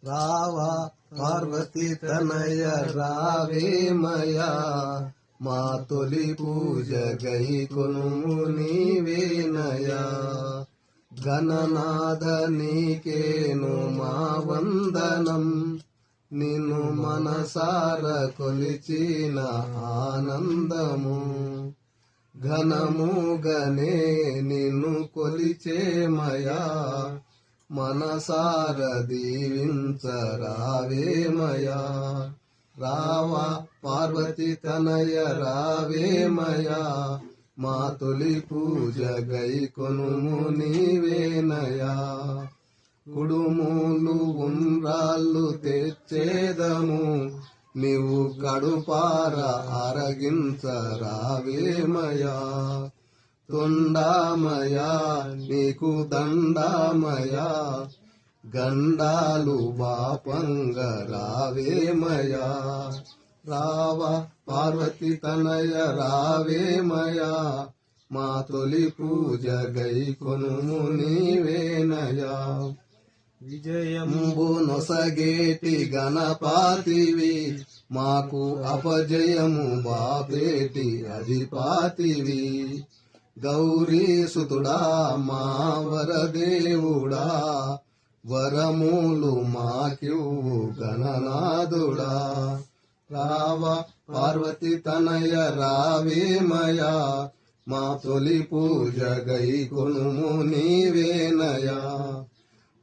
రావా పార్వతి తనయ రావేమయా, మా తొలి పూజ గైకొనుము నీవేనయా. గణనాథ నీకేను మా వందనం, నిన్ను మనసార కొలిచిన ఆనందము. ఘనముగనే నిన్ను కొలిచేమయా, మనసార దీవించరావేమయా. రావా పార్వతి తనయ రావేమయా, మా తొలి పూజ గైకొనుము నీవేనయా. కుడుములు ఉండ్రాళ్ళు తెచ్చేదము, నీవు కడుపార అరగించరావేమయా. తొండామయా నీకు దండామయా, గండాలు బాపంగరావేమయా. రావా పార్వతి తనయ రావేమయా, మా తొలి పూజ గైకొనుము నీవేనయా. విజయంబు నొసగేటి గణపాతివి, మాకు అపజయము బాపేటి అధిపాతివి. గౌరీసుతుడా మా వరదేవుడా, వరములు మాకివ్వు గణనాథుడా. రావా పార్వతి తనయ రావేమయా, మా తొలి పూజ గైకొనుము నీవేనయా.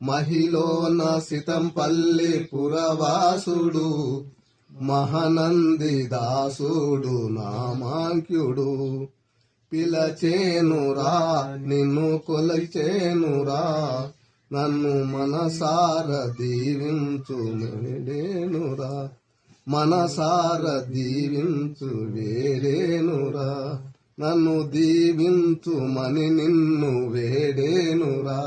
మహిళన సితంపల్లి పురవాసుడు, మహనంది దాసుడు నామాంక్యుడు. పిలచేనురా నిన్ను కొలిచేనురా, నన్ను మనసార దీవించు వేడేనురా. మనసార దీవించు వేడేనురా, నన్ను దీవించుమని నిన్ను వేడేనురా.